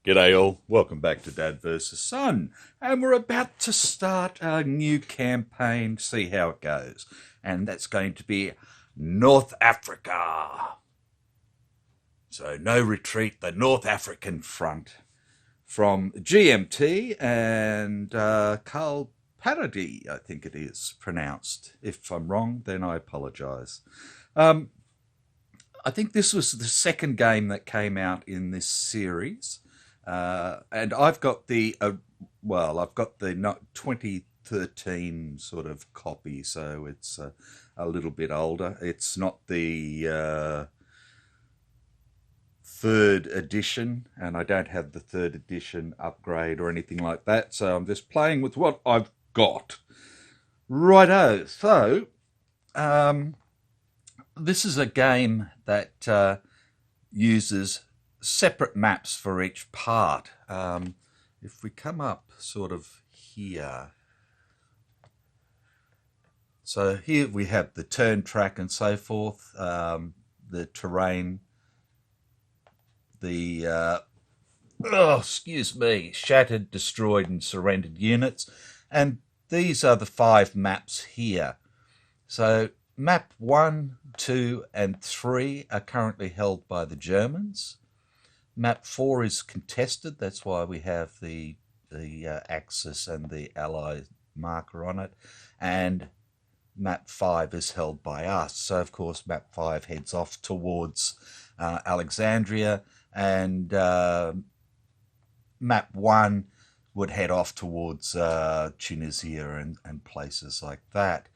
G'day all, welcome back to Dad vs Son, and we're about to start a new campaign, see how it goes, and that's going to be North Africa. So no retreat, the North African front, from GMT and Carl Parody, I think it is pronounced. If I'm wrong, then I apologise. I think this was the second game that came out in this series. And I've got the, I've got the 2013 sort of copy, so it's a little bit older. It's not the third edition, and I don't have the third edition upgrade or anything like that, so I'm just playing with what I've got. Righto, so this is a game that uses separate maps for each part. If we come up sort of here, so here we have the turn track and so forth, the terrain, the shattered, destroyed and surrendered units, and these are the 5 maps here. So map 1, 2 and 3 are currently held by the Germans. Map 4 is contested, that's why we have the Axis and the Allied marker on it, and map 5 is held by us. So of course map 5 heads off towards Alexandria, and map 1 would head off towards Tunisia and places like that.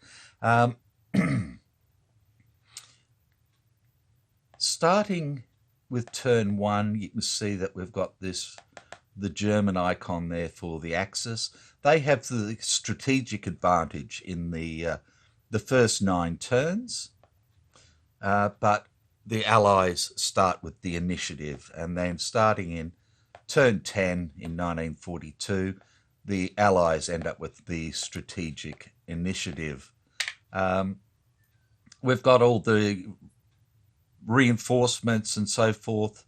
Starting with turn 1, you can see that we've got the German icon there for the Axis. They have the strategic advantage in the first 9 turns, but the Allies start with the initiative, and then starting in turn 10 in 1942, the Allies end up with the strategic initiative. We've got all the reinforcements and so forth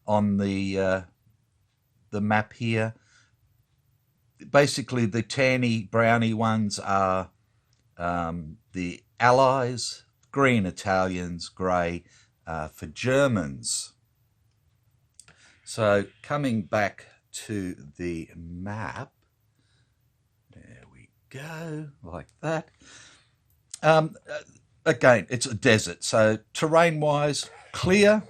on the map here. Basically the tanny browny ones are the Allies, green Italians, grey for Germans. So coming back to the map, there we go, like that. Again, it's a desert, so terrain-wise, clear,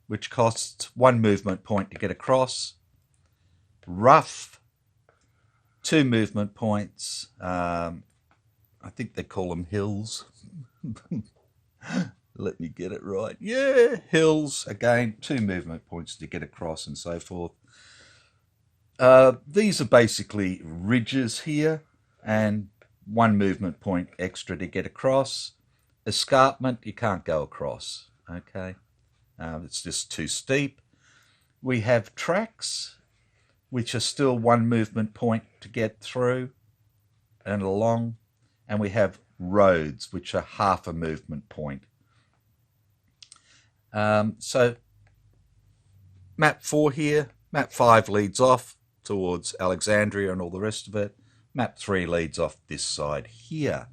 which costs 1 movement point to get across. Rough, 2 movement points. I think they call them hills. Let me get it right. Yeah, hills, again, 2 movement points to get across and so forth. These are basically ridges here, and 1 movement point extra to get across. Escarpment, you can't go across, okay? It's just too steep. We have tracks, which are still 1 movement point to get through and along. And we have roads, which are half a movement point. So map 4 here, map 5 leads off towards Alexandria and all the rest of it. Map 3 leads off this side here.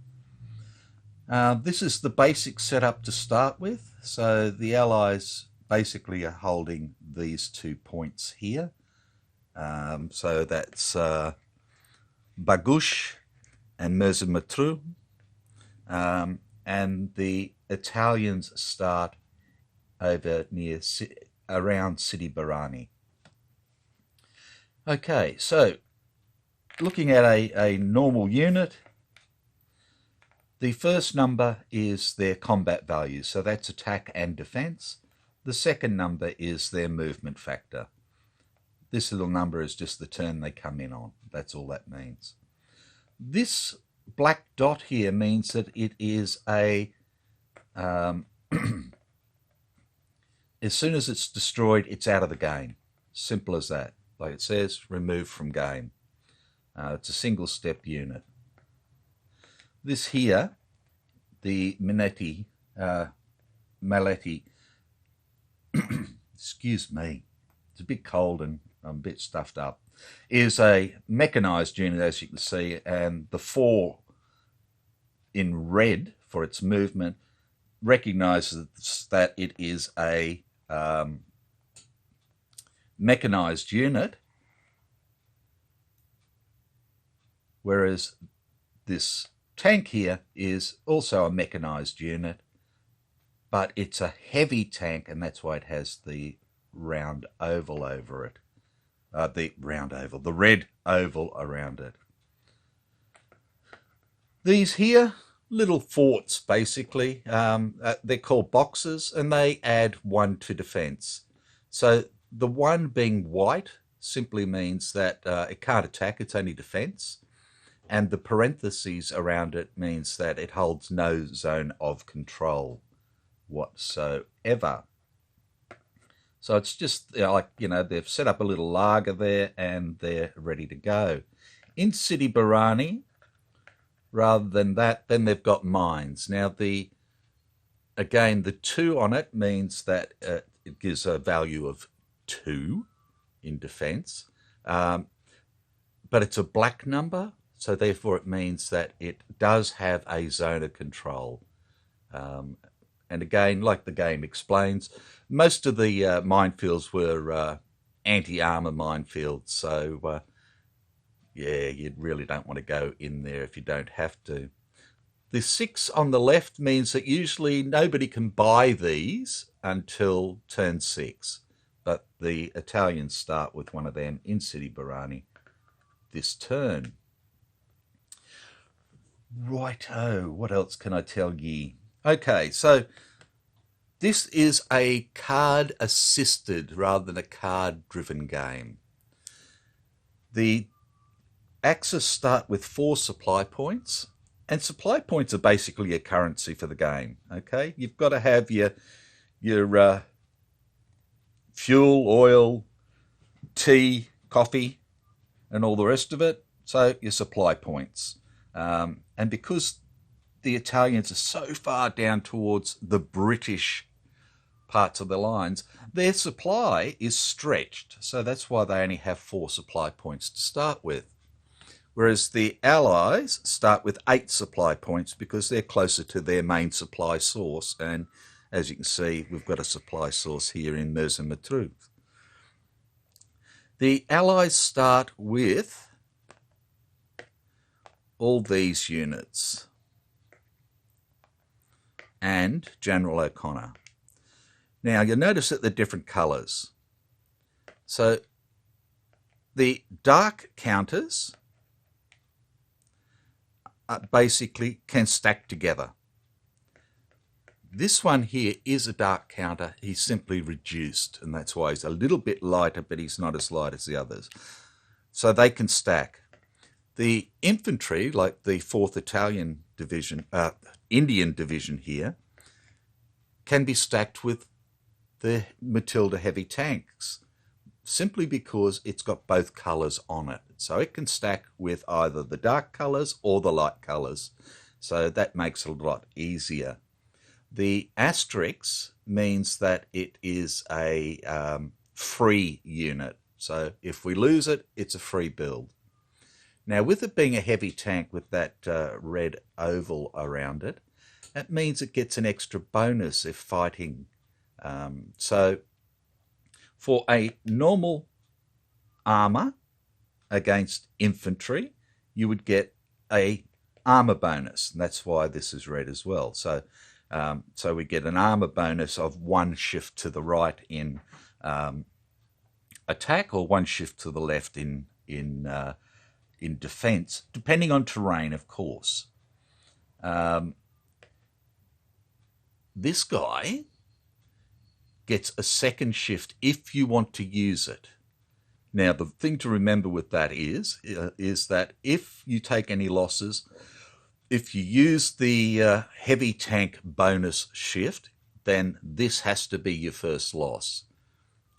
This is the basic setup to start with. So the Allies basically are holding these 2 points here. So that's Bagush and Merzimatru. And the Italians start over near around Sidi Barani. Okay, so looking at a normal unit, the first number is their combat value, so that's attack and defense. The second number is their movement factor. This little number is just the turn they come in on. That's all that means. This black dot here means that it is a As soon as it's destroyed, it's out of the game. Simple as that. Like it says, removed from game. It's a single step unit. This here, the Maletti, excuse me, it's a bit cold and I'm a bit stuffed up, is a mechanized unit, as you can see, and the 4 in red for its movement recognizes that it is a mechanized unit, whereas this tank here is also a mechanized unit, but it's a heavy tank, and that's why it has the round oval over it. The red oval around it. These here, little forts, basically. They're called boxes, and they add 1 to defense. So the 1 being white simply means that it can't attack, it's only defense. And the parentheses around it means that it holds no zone of control whatsoever. So it's just like, they've set up a little lager there and they're ready to go. In Sidi Barrani, rather than that, then they've got mines. Now, again, the 2 on it means that it gives a value of 2 in defense. But it's a black number, so therefore it means that it does have a zone of control. And again, like the game explains, most of the minefields were anti-armor minefields, so yeah, you really don't want to go in there if you don't have to. The 6 on the left means that usually nobody can buy these until turn 6, but the Italians start with one of them in Sidi Barrani this turn. Righto, what else can I tell ye? Okay, so this is a card-assisted rather than a card-driven game. The axes start with 4 supply points, and supply points are basically a currency for the game. Okay, you've got to have your fuel, oil, tea, coffee, and all the rest of it. So your supply points, and because the Italians are so far down towards the British parts of the lines, their supply is stretched. So that's why they only have 4 supply points to start with. Whereas the Allies start with 8 supply points because they're closer to their main supply source. And as you can see, we've got a supply source here in Mersin-Matruh. The Allies start with all these units and General O'Connor. Now, you'll notice that they're different colours. So the dark counters basically can stack together. This one here is a dark counter. He's simply reduced, and that's why he's a little bit lighter, but he's not as light as the others. So they can stack. The infantry, like the 4th Italian division, Indian division here, can be stacked with the Matilda heavy tanks, simply because it's got both colours on it. So it can stack with either the dark colours or the light colours. So that makes it a lot easier. The asterisk means that it is a free unit. So if we lose it, it's a free build. Now, with it being a heavy tank with that red oval around it, that means it gets an extra bonus if fighting. So for a normal armour against infantry, you would get a armour bonus. And that's why this is red as well. So we get an armour bonus of 1 shift to the right in attack, or 1 shift to the left in defence, depending on terrain, of course. This guy gets a 2nd shift if you want to use it. Now, the thing to remember with that is that if you take any losses, if you use the heavy tank bonus shift, then this has to be your first loss,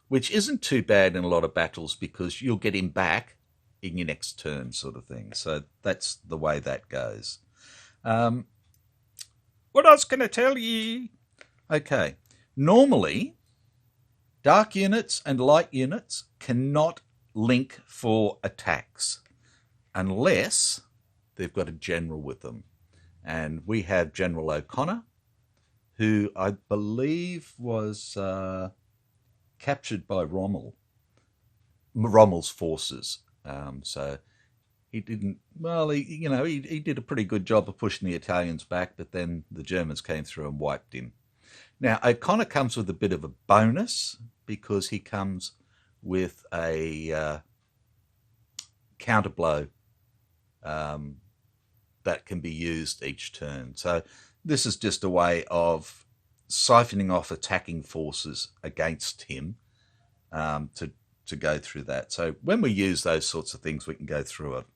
which isn't too bad in a lot of battles because you'll get him back in your next turn sort of thing. So that's the way that goes. What else can I tell you? Okay, normally dark units and light units cannot link for attacks unless they've got a general with them. And we have General O'Connor, who I believe was captured by Rommel's forces. So he didn't, well, he did a pretty good job of pushing the Italians back, but then the Germans came through and wiped him. Now, O'Connor comes with a bit of a bonus because he comes with a counterblow that can be used each turn. So this is just a way of siphoning off attacking forces against him to go through that. So when we use those sorts of things, we can go through it.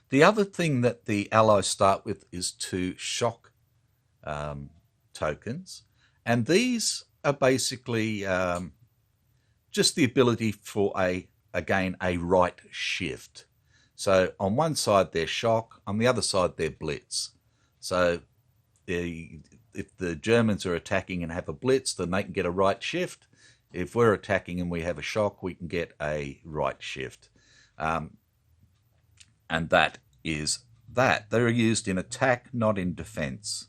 The other thing that the Allies start with is 2 shock tokens. And these are basically just the ability for, again, a right shift. So on one side they're shock, on the other side they're blitz. So if the Germans are attacking and have a blitz, then they can get a right shift. If we're attacking and we have a shock, we can get a right shift. And that is that. They're used in attack, not in defense.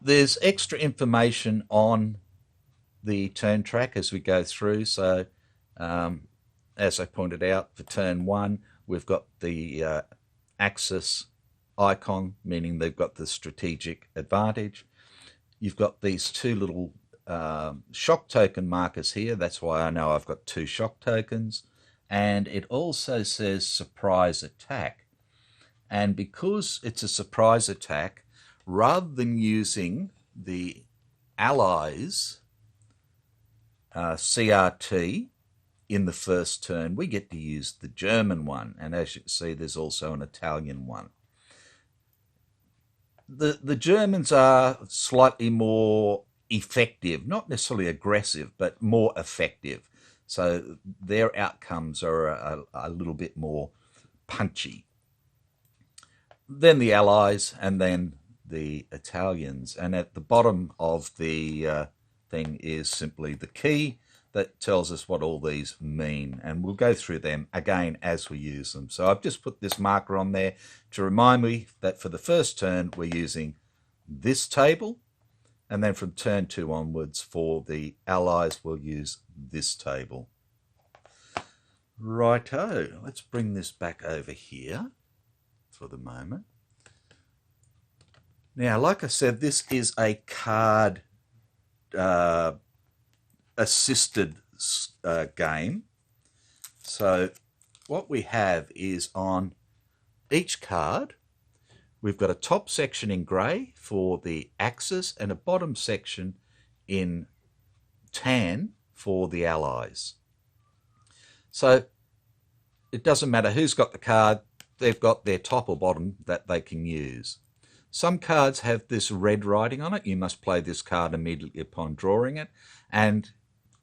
There's extra information on the turn track as we go through. So as I pointed out, for turn 1, we've got the axis icon, meaning they've got the strategic advantage. You've got these 2 little shock token markers here. That's why I know I've got 2 shock tokens. And it also says surprise attack. And because it's a surprise attack, rather than using the Allies' CRT in the first turn, we get to use the German one. And as you can see, there's also an Italian one. The Germans are slightly more effective, not necessarily aggressive, but more effective. So their outcomes are a little bit more punchy. Then the Allies, and then the Italians. And at the bottom of the thing is simply the key that tells us what all these mean. And we'll go through them again as we use them. So I've just put this marker on there to remind me that for the first turn, we're using this table. And then from turn 2 onwards, for the Allies, we'll use this table. Righto, let's bring this back over here for the moment. Now, like I said, this is a card assisted game. So what we have is on each card, we've got a top section in grey for the Axis and a bottom section in tan for the Allies. So it doesn't matter who's got the card, they've got their top or bottom that they can use. Some cards have this red writing on it. You must play this card immediately upon drawing it. And,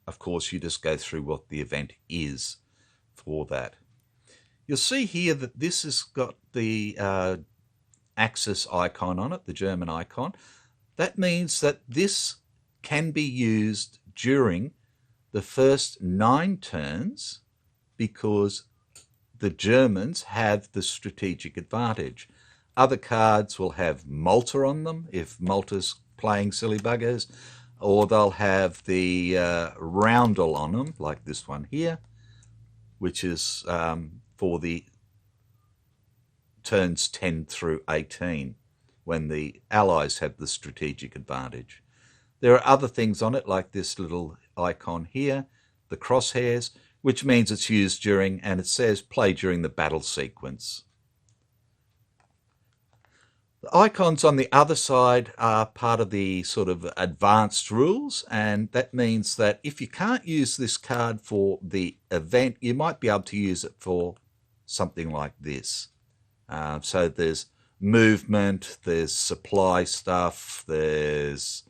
of course, you just go through what the event is for that. You'll see here that this has got the Axis icon on it, the German icon. That means that this can be used during the first 9 turns because the Germans have the strategic advantage. Other cards will have Malta on them, if Malta's playing silly buggers, or they'll have the roundel on them, like this one here, which is for the turns 10 through 18, when the Allies have the strategic advantage. There are other things on it, like this little icon here, the crosshairs, which means it's used during, and it says play during the battle sequence. The icons on the other side are part of the sort of advanced rules, and that means that if you can't use this card for the event, you might be able to use it for something like this. So there's movement, there's supply stuff, there's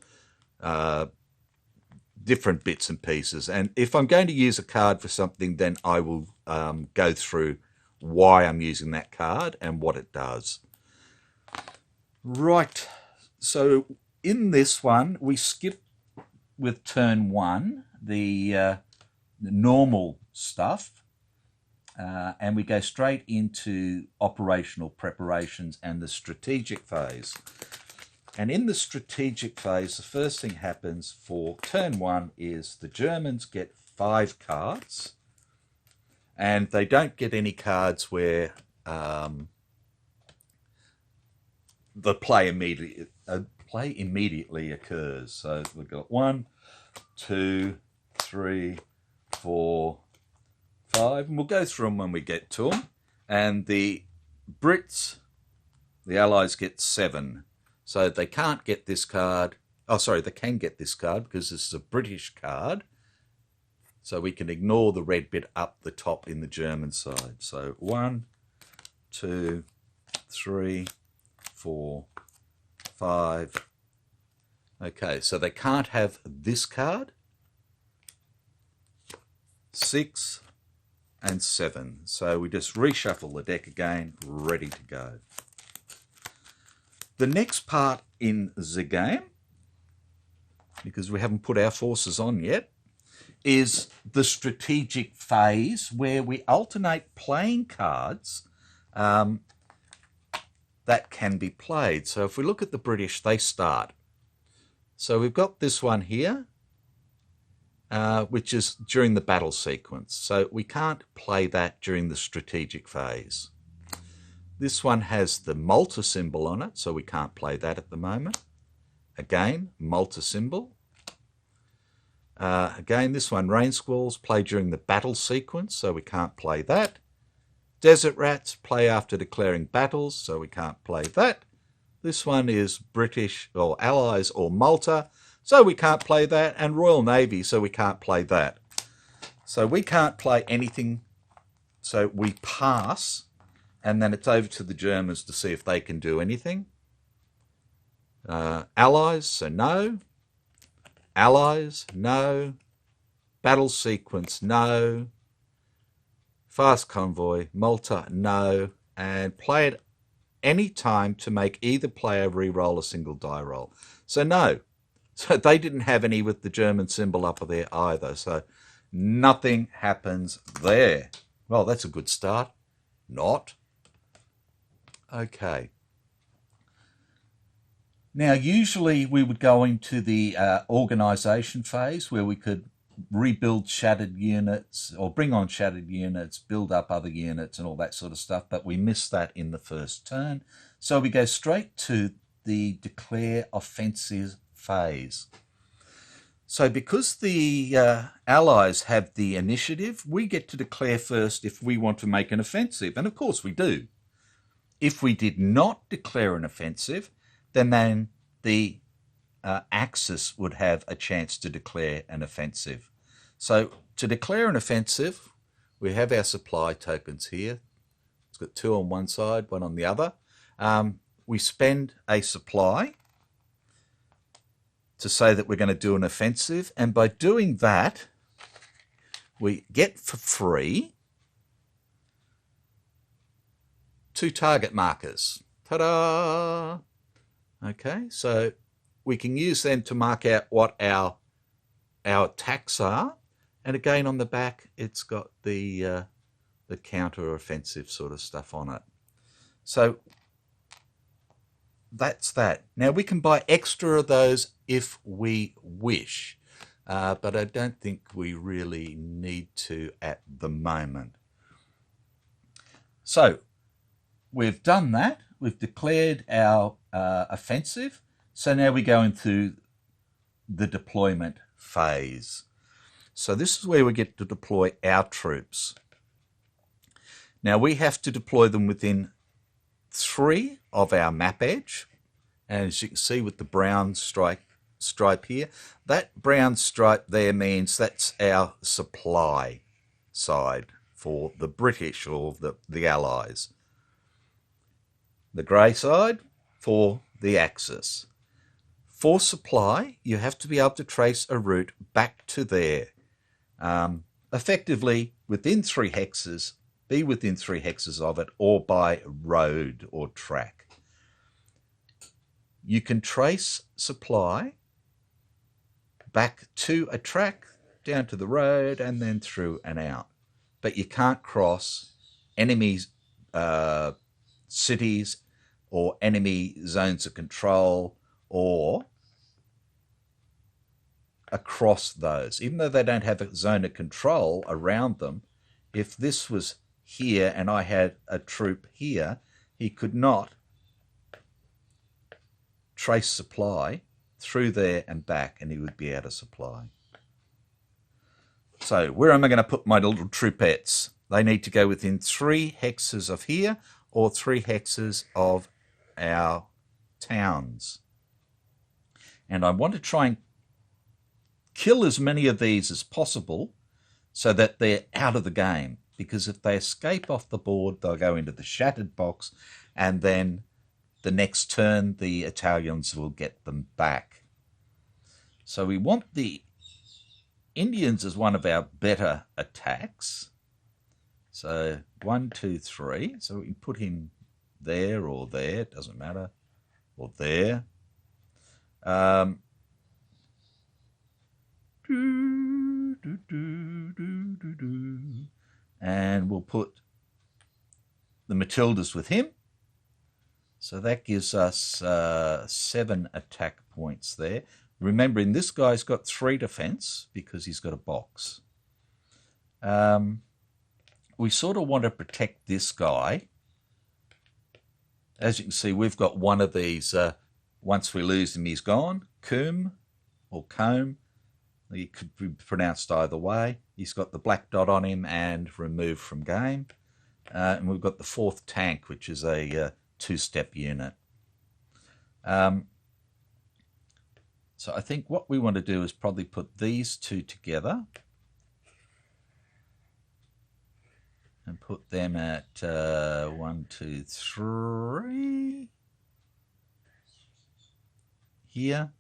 different bits and pieces. And if I'm going to use a card for something, then I will go through why I'm using that card and what it does. Right, so in this one, we skip with turn 1, the normal stuff, and we go straight into operational preparations and the strategic phase. And in the strategic phase, the first thing happens for turn 1 is the Germans get 5 cards, and they don't get any cards where the play immediately occurs. So we've got 1, 2, 3, 4, 5, and we'll go through them when we get to them. And the Brits, the Allies, get 7. So they can't get this card. Oh, sorry, they can get this card because this is a British card. So we can ignore the red bit up the top in the German side. So 1, 2, 3, 4, 5. Okay, so they can't have this card. 6 and 7. So we just reshuffle the deck again, ready to go. The next part in the game, because we haven't put our forces on yet, is the strategic phase where we alternate playing cards that can be played. So if we look at the British, they start. So we've got this one here, which is during the battle sequence. So we can't play that during the strategic phase. This one has the Malta symbol on it, so we can't play that at the moment. Again, Malta symbol. Again, this one, rain squalls, play during the battle sequence, so we can't play that. Desert rats, play after declaring battles, so we can't play that. This one is British or Allies or Malta, so we can't play that. And Royal Navy, so we can't play that. So we can't play anything, so we pass, and then it's over to the Germans to see if they can do anything. Allies, so no. Allies, no. Battle sequence, no. Fast convoy, Malta, no. And play it any time to make either player re-roll a single die roll. So no. So they didn't have any with the German symbol up there either. So nothing happens there. Well, that's a good start. Not. Okay. Now, usually we would go into the organisation phase where we could rebuild shattered units or bring on shattered units, build up other units and all that sort of stuff, but we missed that in the first turn. So we go straight to the declare offensive phase. So because the Allies have the initiative, we get to declare first if we want to make an offensive, and of course we do. If we did not declare an offensive, then the Axis would have a chance to declare an offensive. So to declare an offensive, we have our supply tokens here. It's got 2 on one side, 1 on the other. We spend a supply to say that we're going to do an offensive, and by doing that, we get for free 2 target markers. Ta-da! Okay, so we can use them to mark out what our attacks are, and again on the back it's got the counter offensive sort of stuff on it. So that's that. Now we can buy extra of those if we wish, but I don't think we really need to at the moment. So we've done that. We've declared our offensive. So now we go into the deployment phase. So this is where we get to deploy our troops. Now we have to deploy them within 3 of our map edge. And as you can see with the brown stripe here, that brown stripe there means that's our supply side for the British or the Allies. the grey side for the axis. For supply, you have to be able to trace a route back to there. Effectively, within 3 hexes, be within 3 hexes of it, or by road or track. You can trace supply back to a track, down to the road, and then through and out. But you can't cross enemy cities or enemy zones of control or across those. Even though they don't have a zone of control around them, if this was here and I had a troop here, he could not trace supply through there and back, and he would be out of supply. So where am I going to put my little troopettes? They need to go within 3 hexes of here or 3 hexes of our towns. And I want to try and kill as many of these as possible so that they're out of the game. Because if they escape off the board, they'll go into the shattered box, and then the next turn the Italians will get them back. So we want the Indians as one of our better attacks. So 1, 2, 3. So we can put him there or there, it doesn't matter, or there. And we'll put the Matildas with him. So that gives us 7 attack points there. Remembering this guy's got 3 defense because he's got a box. We sort of want to protect this guy. As you can see, we've got one of these. Once we lose him, he's gone. Comb or comb. It could be pronounced either way. He's got the black dot on him and removed from game. And we've got the 4th tank, which is a 2-step unit. So I think what we want to do is probably put these 2 together and put them at 1, 2, 3 here,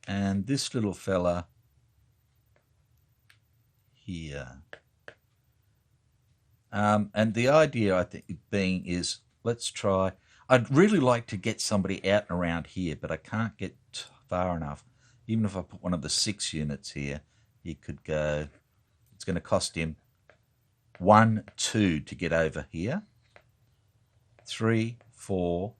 and this little fella here. And the idea, I think, being is, let's try. I'd really like to get somebody out and around here, but I can't get far enough. Even if I put one of the 6 units here, he could go. It's going to cost him 1, 2 to get over here. 3, 4,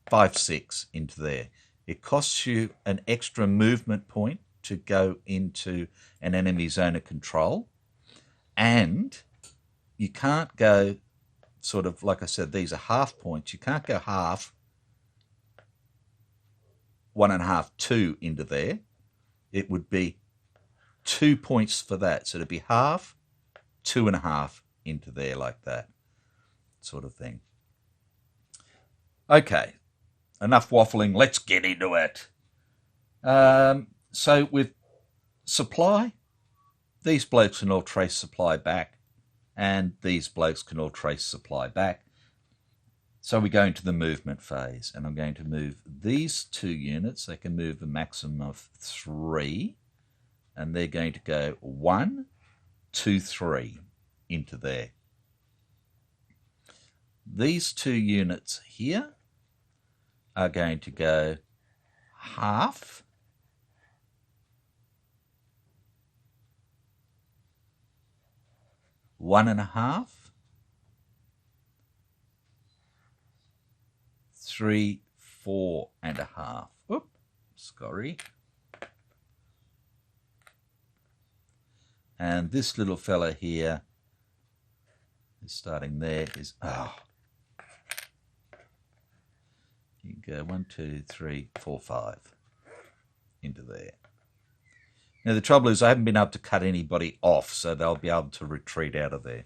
5, 6 into there. It costs you an extra movement point to go into an enemy zone of control, and you can't go sort of, like I said, these are half points. You can't go half, 1.5, 2 into there. It would be 2 points for that. So it'd be half, 2.5 into there, like that sort of thing. Okay, enough waffling. Let's get into it. So with supply, these blokes can all trace supply back, and these blokes can all trace supply back. So we go into the movement phase, and I'm going to move these 2 units. They can move a maximum of 3, and they're going to go 1, 2, 3 into there. These 2 units here are going to go half, 1.5, 3, 4.5. Oop, sorry. And this little fella here is starting there. You can go 1, 2, 3, 4, 5 into there. Now the trouble is I haven't been able to cut anybody off, so they'll be able to retreat out of there.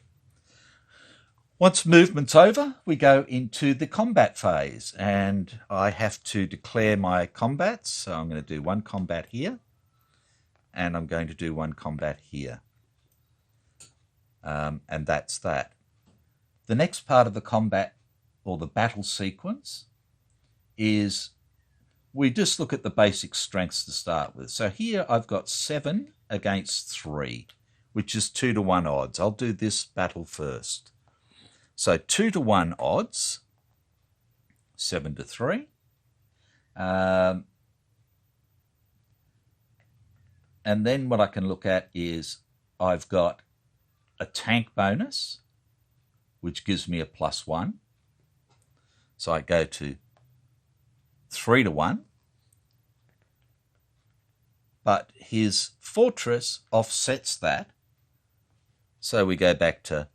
Once movement's over, we go into the combat phase, and I have to declare my combats. So I'm going to do 1 combat here, and I'm going to do 1 combat here. And that's that. The next part of the combat or the battle sequence is we just look at the basic strengths to start with. So here I've got 7 against 3, which is 2-to-1 odds. I'll do this battle first. So 2-to-1 odds, 7-to-3. And then what I can look at is I've got a tank bonus, which gives me a +1. So I go to 3-to-1. But his fortress offsets that. So we go back to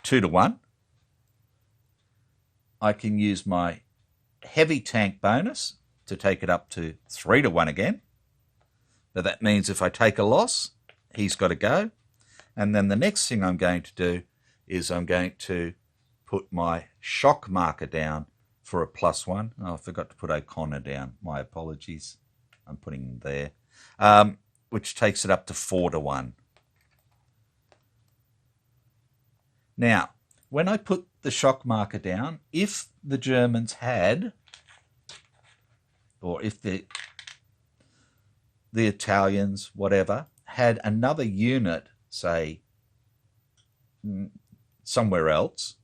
2-to-1. I can use my heavy tank bonus to take it up to 3-to-1 again. But that means if I take a loss, he's got to go. And then the next thing I'm going to do is I'm going to put my shock marker down for a +1. Oh, I forgot to put O'Connor down. My apologies. I'm putting him there. Which takes it up to 4-to-1. Now, when I put the shock marker down, if the Germans had, or if the Italians, whatever, had another unit, say, somewhere else,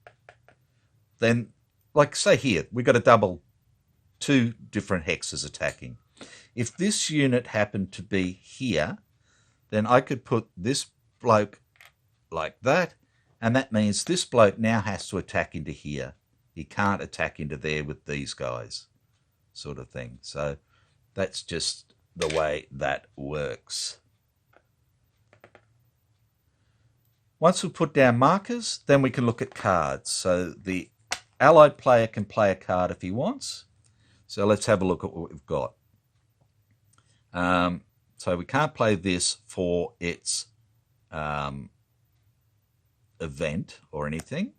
then, like, say here, we got a double, 2 different hexes attacking. If this unit happened to be here, then I could put this bloke like that, and that means this bloke now has to attack into here. He can't attack into there with these guys, sort of thing. So that's just the way that works. Once we put down markers, then we can look at cards. So the allied player can play a card if he wants. So let's have a look at what we've got. So we can't play this for its event or anything.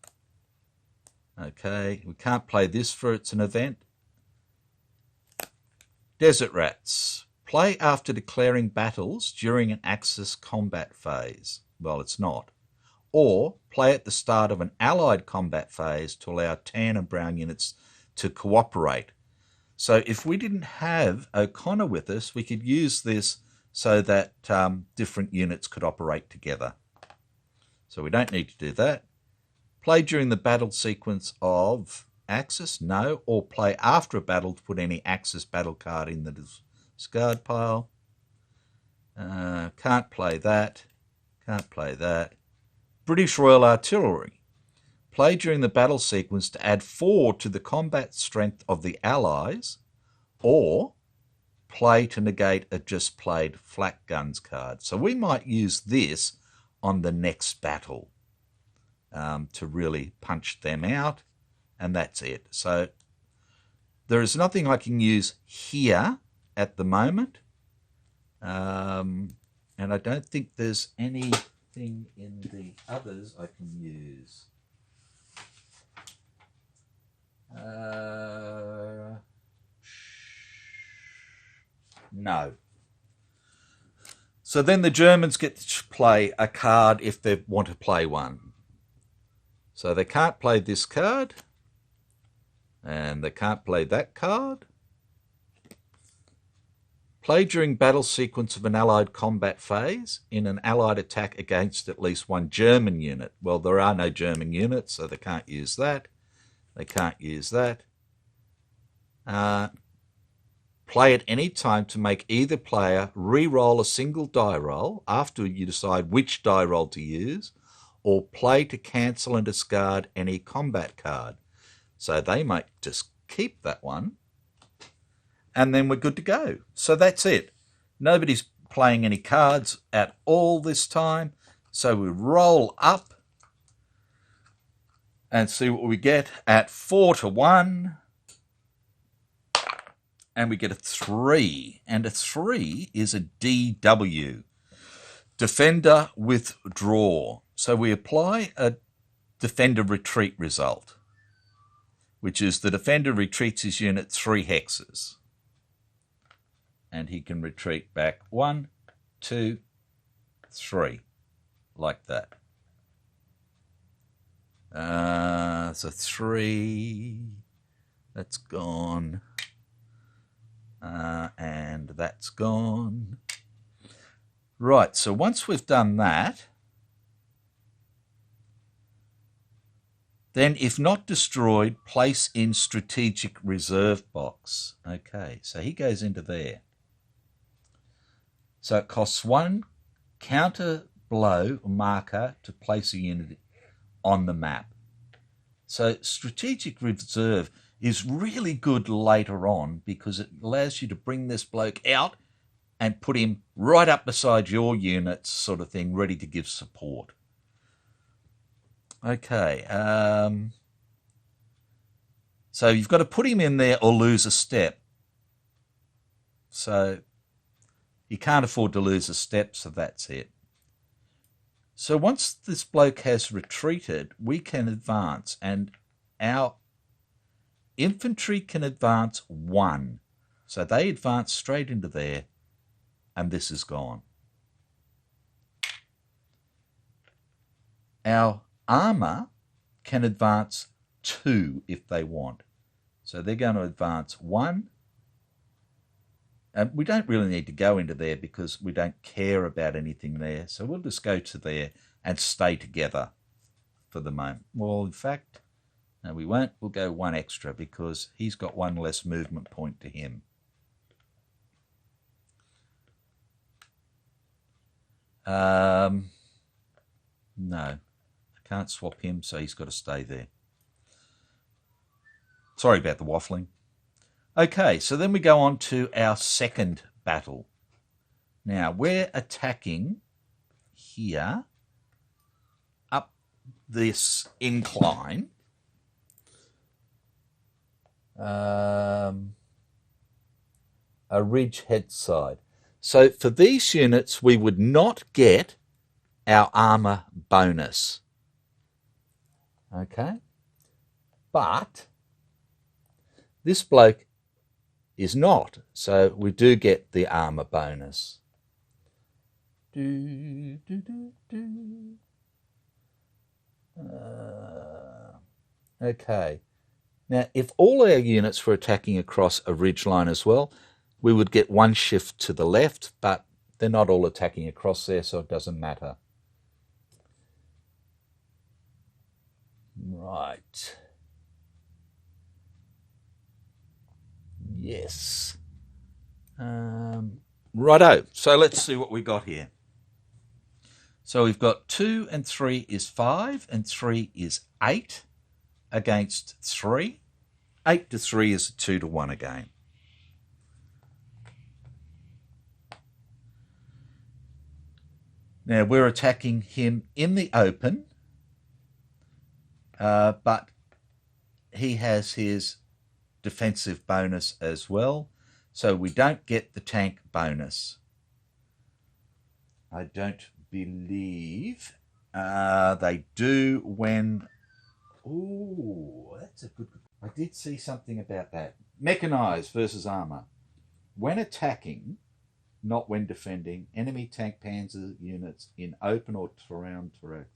Okay, we can't play this for its an event. Desert Rats. Play after declaring battles during an Axis combat phase. Well, it's not. Or play at the start of an allied combat phase to allow tan and brown units to cooperate. So if we didn't have O'Connor with us, we could use this so that different units could operate together. So we don't need to do that. Play during the battle sequence of Axis, no. Or play after a battle to put any Axis battle card in the discard pile. Can't play that. Can't play that. British Royal Artillery. Play during the battle sequence to add 4 to the combat strength of the Allies, or play to negate a just played flak guns card. So we might use this on the next battle to really punch them out, and that's it. So there is nothing I can use here at the moment, and I don't think there's anything in the others I can use. No. So then the Germans get to play a card if they want to play one. So they can't play this card, and they can't play that card. Play during battle sequence of an Allied combat phase in an Allied attack against at least one German unit. Well, there are no German units, so they can't use that. They can't use that. Play at any time to make either player re-roll a single die roll after you decide which die roll to use, or play to cancel and discard any combat card. So they might just keep that one, and then we're good to go. So that's it. Nobody's playing any cards at all this time. So we roll up and see what we get at 4-to-1. And we get a 3. And a 3 is a DW. Defender withdraw. So we apply a defender retreat result, which is the defender retreats his unit 3 hexes. And he can retreat back 1, 2, 3, like that. So 3, that's gone, and that's gone. Right, so once we've done that, then if not destroyed, place in strategic reserve box. Okay, so he goes into there. So it costs 1 counter blow marker to place a unit on the map. So strategic reserve is really good later on because it allows you to bring this bloke out and put him right up beside your units, sort of thing, ready to give support. Okay, so you've got to put him in there or lose a step. So you can't afford to lose a step, so that's it. So once this bloke has retreated, we can advance, and our infantry can advance 1. So they advance straight into there, and this is gone. Our armour can advance 2 if they want. So they're going to advance 1. We don't really need to go into there because we don't care about anything there. So we'll just go to there and stay together for the moment. Well, in fact, no, we won't. We'll go 1 extra because he's got 1 less movement point to him. No, I can't swap him, so he's got to stay there. Sorry about the waffling. Okay, so then we go on to our second battle. Now, we're attacking here up this incline. A ridge head side. So for these units, we would not get our armour bonus. Okay? But this bloke is not, so we do get the armour bonus. Okay. Now, if all our units were attacking across a ridge line as well, we would get 1 shift to the left, but they're not all attacking across there, so it doesn't matter. Right. Yes. Righto. So let's see what we got here. So we've got 2 and 3 is 5, and 3 is 8 against 3. 8 to 3 is a 2 to 1 again. Now we're attacking him in the open, but he has his defensive bonus as well, so we don't get the tank bonus. I don't believe they do when... Ooh, that's a good... I did see something about that. Mechanized versus armour. When attacking, not when defending, enemy tank panzer units in open or surround terrain.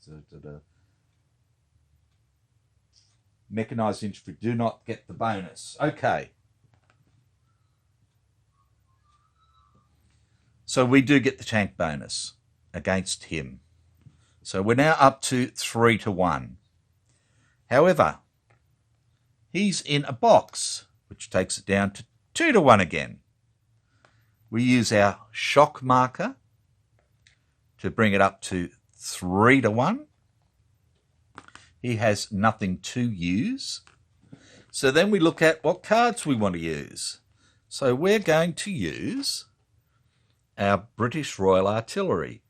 Mechanized infantry do not get the bonus. Okay. So we do get the tank bonus against him. So we're now up to 3 to 1. However, he's in a box, which takes it down to 2 to 1 again. We use our shock marker to bring it up to 3 to 1. He has nothing to use. So then we look at what cards we want to use. So we're going to use our British Royal Artillery.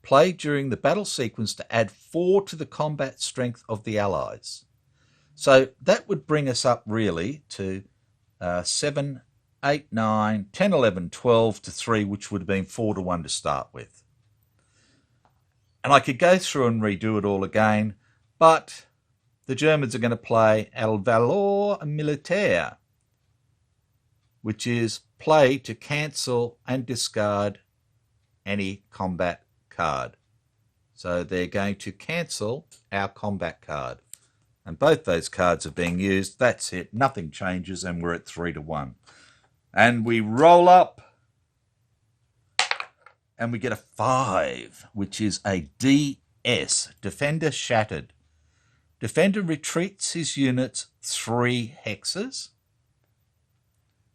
Play during the battle sequence to add 4 to the combat strength of the Allies. So that would bring us up really to 7, 8, 9, 10, 11, 12 to 3, which would have been 4 to 1 to start with. And I could go through and redo it all again, but the Germans are going to play El Valor Militaire, which is play to cancel and discard any combat card. So they're going to cancel our combat card. And both those cards are being used. That's it. Nothing changes, and we're at 3-1. And we roll up, and we get a 5, which is a DS, Defender Shattered. Defender retreats his units 3 hexes.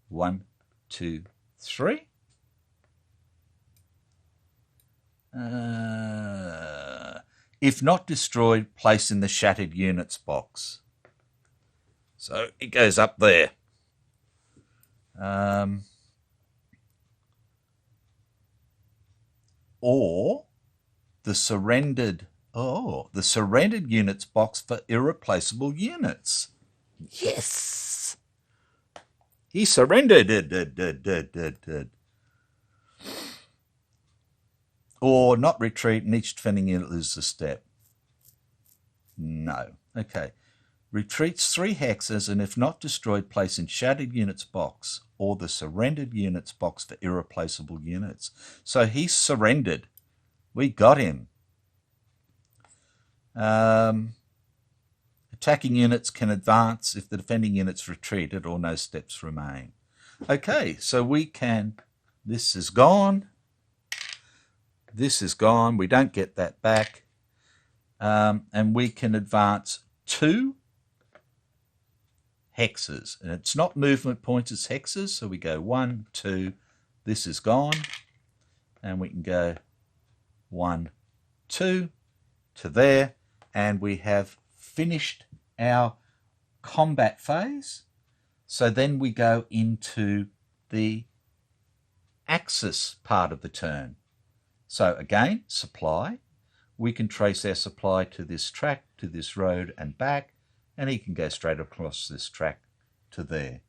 1, 2, 3. If not destroyed, place in the shattered units box. So it goes up there. Or the surrendered units box for irreplaceable units. Yes. He surrendered. Or not retreat, and each defending unit loses a step. No. Okay. Retreats 3 hexes, and if not destroyed, place in shattered units box or the surrendered units box for irreplaceable units. So he surrendered. We got him. Attacking units can advance if the defending units retreated or no steps remain. Okay, so we can... This is gone. This is gone. We don't get that back. And we can advance 2 hexes. And it's not movement points, it's hexes. So we go 1, 2. This is gone. And we can go 1, 2 to there. And we have finished our combat phase. So then we go into the axis part of the turn. So again, supply. We can trace our supply to this track, to this road and back, and he can go straight across this track to there.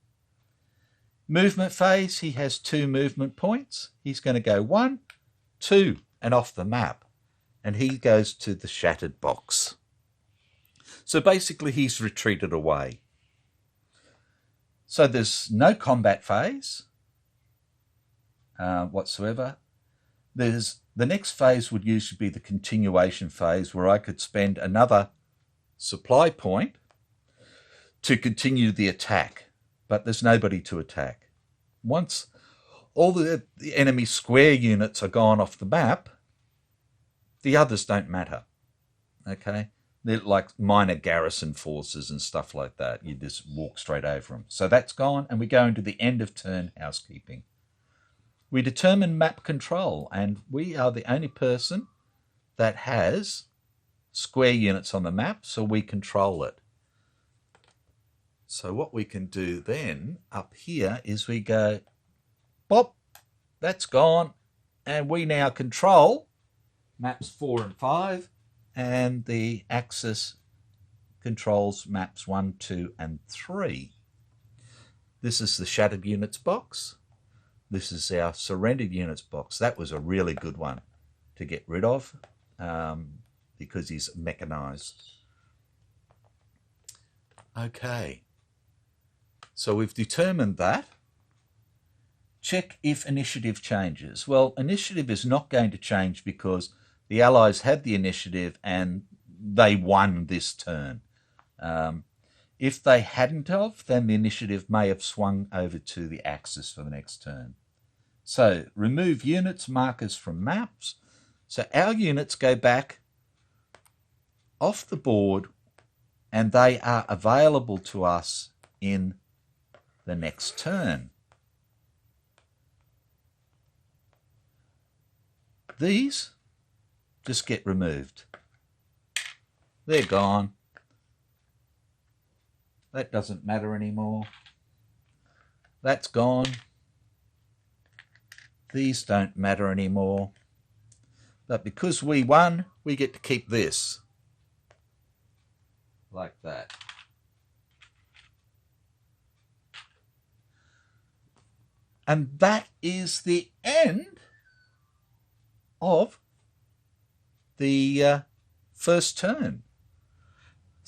Movement phase, he has 2 movement points. He's going to go 1, 2, and off the map. And he goes to the shattered box. So basically he's retreated away. So there's no combat phase whatsoever. The next phase would usually be the continuation phase, where I could spend another supply point to continue the attack, but there's nobody to attack. Once all the enemy square units are gone off the map, the others don't matter. Okay? They're like minor garrison forces and stuff like that. You just walk straight over them. So that's gone, and we go into the end of turn housekeeping. We determine map control, and we are the only person that has square units on the map, so we control it. So what we can do then up here is we go, bop, that's gone, and we now control maps 4 and 5, and the axis controls maps 1, 2, and 3. This is the shattered units box. This is our surrendered units box. That was a really good one to get rid of because he's mechanized. Okay. So we've determined that. Check if initiative changes. Well, initiative is not going to change because the Allies had the initiative and they won this turn. If they hadn't have, then the initiative may have swung over to the axis for the next turn. So remove units markers from maps. So our units go back off the board and they are available to us in the next turn. These just get removed. They're gone. That doesn't matter anymore. That's gone. These don't matter anymore. But because we won, we get to keep this. Like that. And that is the end of the first turn.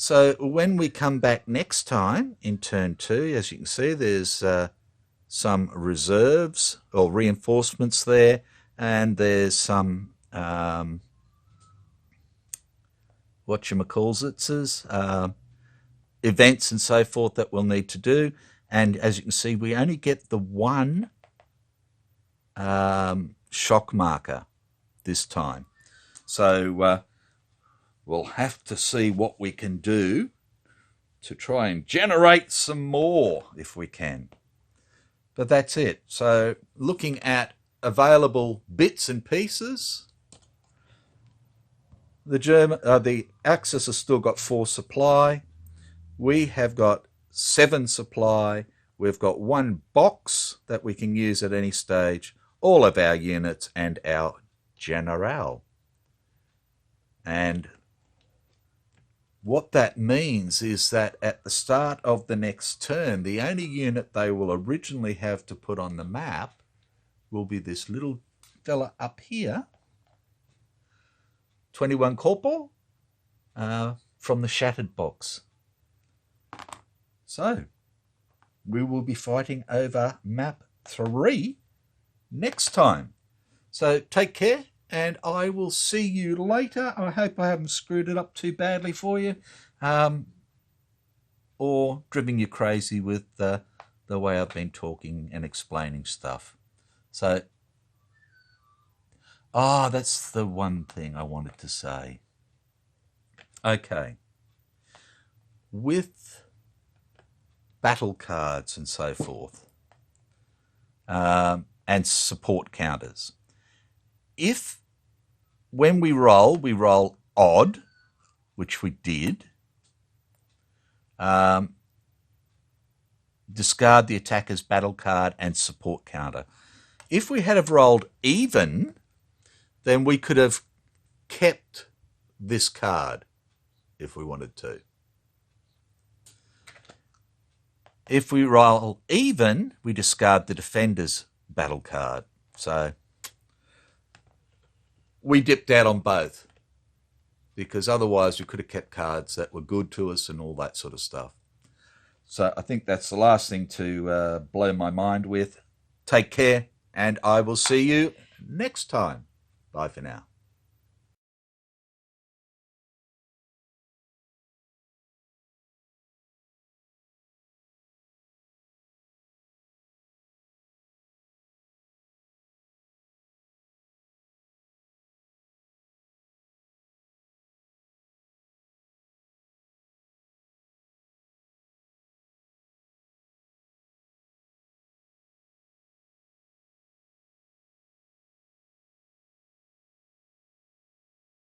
So when we come back next time in turn 2, as you can see, there's some reserves or reinforcements there, and there's some events and so forth that we'll need to do. And as you can see, we only get the one shock marker this time. So we'll have to see what we can do to try and generate some more if we can. But that's it. So looking at available bits and pieces, the Axis has still got 4 supply. We have got 7 supply. We've got 1 box that we can use at any stage, all of our units and our general. And what that means is that at the start of the next turn, the only unit they will originally have to put on the map will be this little fella up here, 21 Corporal, from the Shattered box. So we will be fighting over map 3 next time. So take care, and I will see you later. I hope I haven't screwed it up too badly for you, or driven you crazy with the way I've been talking and explaining stuff. So, that's the one thing I wanted to say. Okay. With battle cards and so forth, and support counters, if when we roll odd, which we did, discard the attacker's battle card and support counter. If we had have rolled even, then we could have kept this card if we wanted to. If we roll even, we discard the defender's battle card. So we dipped out on both, because otherwise we could have kept cards that were good to us and all that sort of stuff. So I think that's the last thing to blow my mind with. Take care, and I will see you next time. Bye for now.